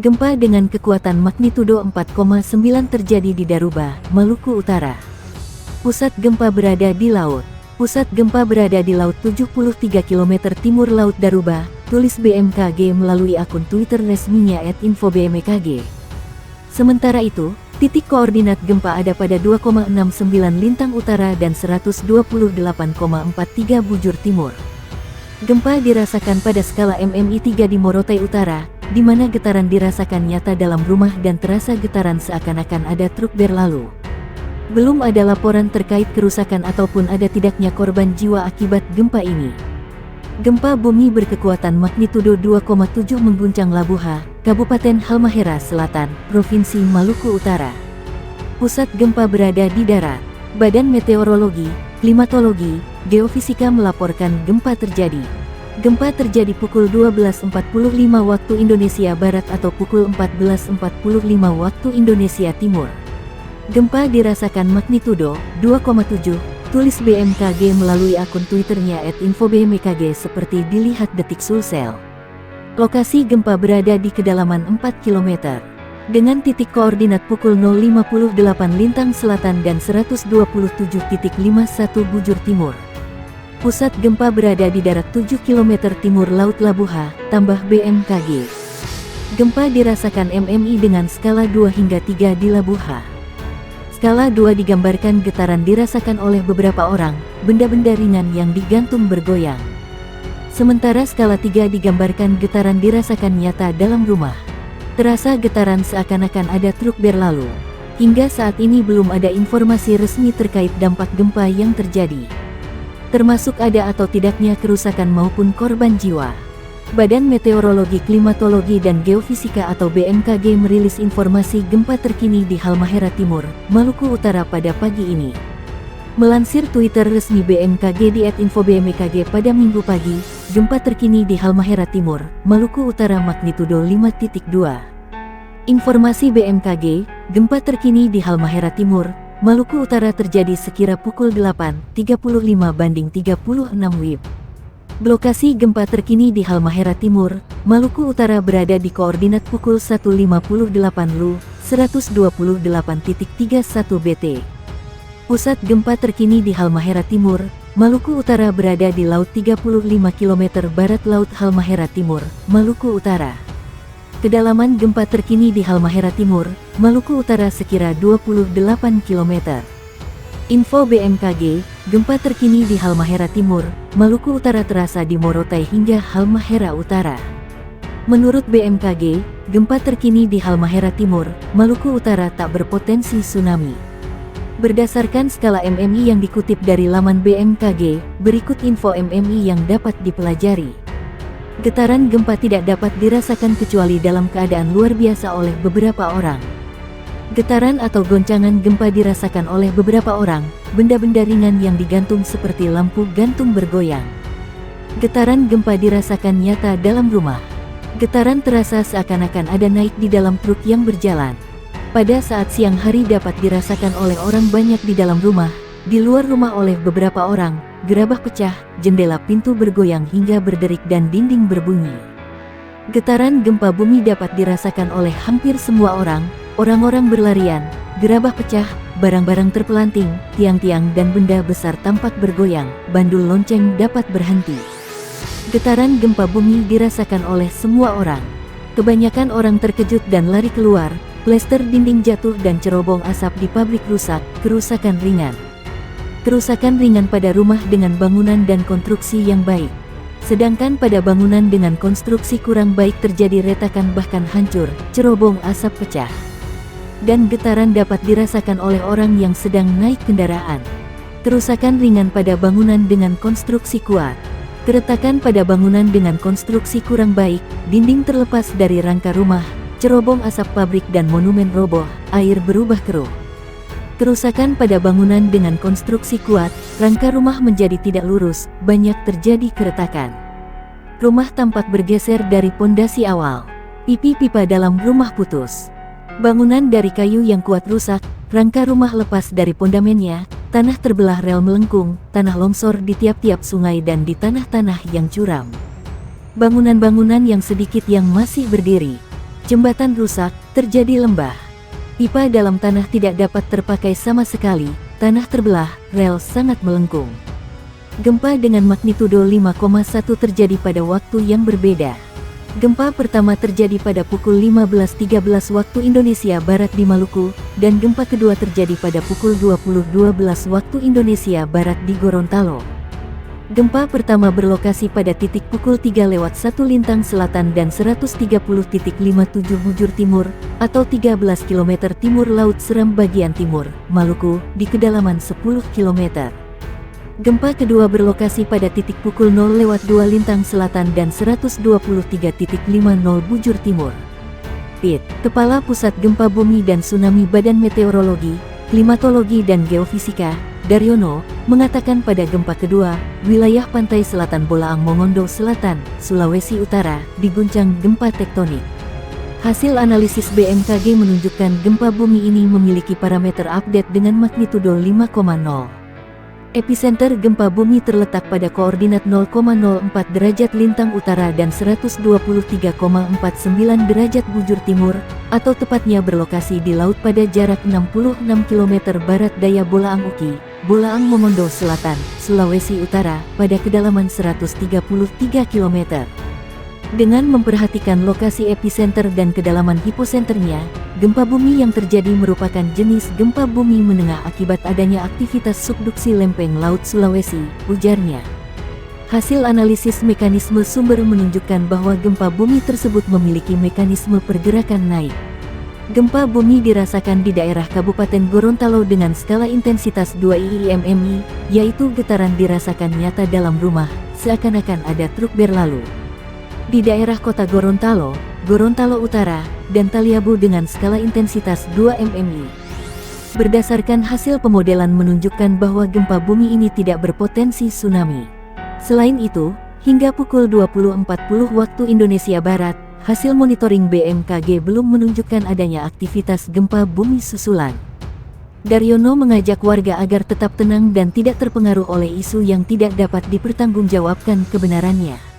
Gempa dengan kekuatan magnitudo 4,9 terjadi di Daruba, Maluku Utara. Pusat gempa berada di laut. Pusat gempa berada di laut 73 km timur Laut Daruba, tulis BMKG melalui akun Twitter resminya @infobmkg. Sementara itu, titik koordinat gempa ada pada 2,69 Lintang Utara dan 128,43 Bujur Timur. Gempa dirasakan pada skala MMI 3 di Morotai Utara, di mana getaran dirasakan nyata dalam rumah dan terasa getaran seakan-akan ada truk berlalu. Belum ada laporan terkait kerusakan ataupun ada tidaknya korban jiwa akibat gempa ini. Gempa bumi berkekuatan magnitudo 2,7 mengguncang Labuha, Kabupaten Halmahera Selatan, Provinsi Maluku Utara. Pusat gempa berada di darat. Badan Meteorologi, Klimatologi, Geofisika melaporkan gempa terjadi. Gempa terjadi pukul 12.45 waktu Indonesia Barat atau pukul 14.45 waktu Indonesia Timur. Gempa dirasakan magnitudo 2,7, tulis BMKG melalui akun Twitternya @infobmkg seperti dilihat detik Sulsel. Lokasi gempa berada di kedalaman 4 km. Dengan titik koordinat pukul 0.58 Lintang Selatan dan 127.51 Bujur Timur. Pusat gempa berada di darat 7 km timur Laut Labuha, tambah BMKG. Gempa dirasakan MMI dengan skala 2 hingga 3 di Labuha. Skala 2 digambarkan getaran dirasakan oleh beberapa orang, benda-benda ringan yang digantung bergoyang. Sementara skala 3 digambarkan getaran dirasakan nyata dalam rumah. Terasa getaran seakan-akan ada truk berlalu. Hingga saat ini belum ada informasi resmi terkait dampak gempa yang terjadi, termasuk ada atau tidaknya kerusakan maupun korban jiwa. Badan Meteorologi, Klimatologi, dan Geofisika atau BMKG merilis informasi gempa terkini di Halmahera Timur, Maluku Utara pada pagi ini. Melansir Twitter resmi BMKG di @infobmkg pada Minggu pagi, gempa terkini di Halmahera Timur, Maluku Utara magnitudo 5.2. Informasi BMKG, gempa terkini di Halmahera Timur, Maluku Utara terjadi sekira pukul 8.35 WIB. Lokasi gempa terkini di Halmahera Timur, Maluku Utara berada di koordinat pukul 1.58 LU, 128.31 BT. Pusat gempa terkini di Halmahera Timur, Maluku Utara berada di laut 35 km barat Laut Halmahera Timur, Maluku Utara. Kedalaman gempa terkini di Halmahera Timur, Maluku Utara sekira 28 km. Info BMKG, gempa terkini di Halmahera Timur, Maluku Utara terasa di Morotai hingga Halmahera Utara. Menurut BMKG, gempa terkini di Halmahera Timur, Maluku Utara tak berpotensi tsunami. Berdasarkan skala MMI yang dikutip dari laman BMKG, berikut info MMI yang dapat dipelajari. Getaran gempa tidak dapat dirasakan kecuali dalam keadaan luar biasa oleh beberapa orang. Getaran atau goncangan gempa dirasakan oleh beberapa orang, benda-benda ringan yang digantung seperti lampu gantung bergoyang. Getaran gempa dirasakan nyata dalam rumah. Getaran terasa seakan-akan ada naik di dalam truk yang berjalan. Pada saat siang hari dapat dirasakan oleh orang banyak di dalam rumah, di luar rumah oleh beberapa orang, gerabah pecah, jendela pintu bergoyang hingga berderik dan dinding berbunyi. Getaran gempa bumi dapat dirasakan oleh hampir semua orang, orang-orang berlarian, gerabah pecah, barang-barang terpelanting, tiang-tiang dan benda besar tampak bergoyang, bandul lonceng dapat berhenti. Getaran gempa bumi dirasakan oleh semua orang. Kebanyakan orang terkejut dan lari keluar. Plester dinding jatuh dan cerobong asap di pabrik rusak, kerusakan ringan. Kerusakan ringan pada rumah dengan bangunan dan konstruksi yang baik. Sedangkan pada bangunan dengan konstruksi kurang baik terjadi retakan bahkan hancur, cerobong asap pecah. Dan getaran dapat dirasakan oleh orang yang sedang naik kendaraan. Kerusakan ringan pada bangunan dengan konstruksi kuat. Keretakan pada bangunan dengan konstruksi kurang baik, dinding terlepas dari rangka rumah, cerobong asap pabrik dan monumen roboh, air berubah keruh. Kerusakan pada bangunan dengan konstruksi kuat, rangka rumah menjadi tidak lurus, banyak terjadi keretakan. Rumah tampak bergeser dari pondasi awal. Pipi-pipa dalam rumah putus. Bangunan dari kayu yang kuat rusak, rangka rumah lepas dari pondamennya, tanah terbelah rel melengkung, tanah longsor di tiap-tiap sungai dan di tanah-tanah yang curam. Bangunan-bangunan yang sedikit yang masih berdiri. Jembatan rusak, terjadi lembah. Pipa dalam tanah tidak dapat terpakai sama sekali, tanah terbelah, rel sangat melengkung. Gempa dengan magnitudo 5,1 terjadi pada waktu yang berbeda. Gempa pertama terjadi pada pukul 15.13 waktu Indonesia Barat di Maluku, dan gempa kedua terjadi pada pukul 20.12 waktu Indonesia Barat di Gorontalo. Gempa pertama berlokasi pada titik pukul 3:01 lintang selatan dan 130.57 bujur timur, atau 13 km timur Laut Seram bagian timur, Maluku, di kedalaman 10 km. Gempa kedua berlokasi pada titik pukul 0:02 lintang selatan dan 123.50 bujur timur. PIT, Kepala Pusat Gempa Bumi dan Tsunami Badan Meteorologi, Klimatologi dan Geofisika, Daryono, mengatakan pada gempa kedua, wilayah pantai selatan Bolaang Mongondo Selatan, Sulawesi Utara, diguncang gempa tektonik. Hasil analisis BMKG menunjukkan gempa bumi ini memiliki parameter update dengan magnitudo 5,0. Epicenter gempa bumi terletak pada koordinat 0,04 derajat lintang utara dan 123,49 derajat bujur timur, atau tepatnya berlokasi di laut pada jarak 66 km barat daya Bolaang Uki, Bolaang Mongondo Selatan, Sulawesi Utara, pada kedalaman 133 km. Dengan memperhatikan lokasi epicenter dan kedalaman hiposenternya, gempa bumi yang terjadi merupakan jenis gempa bumi menengah akibat adanya aktivitas subduksi lempeng laut Sulawesi, ujarnya. Hasil analisis mekanisme sumber menunjukkan bahwa gempa bumi tersebut memiliki mekanisme pergerakan naik. Gempa bumi dirasakan di daerah Kabupaten Gorontalo dengan skala intensitas 2 IIMMI, yaitu getaran dirasakan nyata dalam rumah, seakan-akan ada truk berlalu. Di daerah kota Gorontalo, Gorontalo Utara, dan Taliabu dengan skala intensitas 2 MMI. Berdasarkan hasil pemodelan menunjukkan bahwa gempa bumi ini tidak berpotensi tsunami. Selain itu, hingga pukul 20.40 waktu Indonesia Barat, hasil monitoring BMKG belum menunjukkan adanya aktivitas gempa bumi susulan. Daryono mengajak warga agar tetap tenang dan tidak terpengaruh oleh isu yang tidak dapat dipertanggungjawabkan kebenarannya.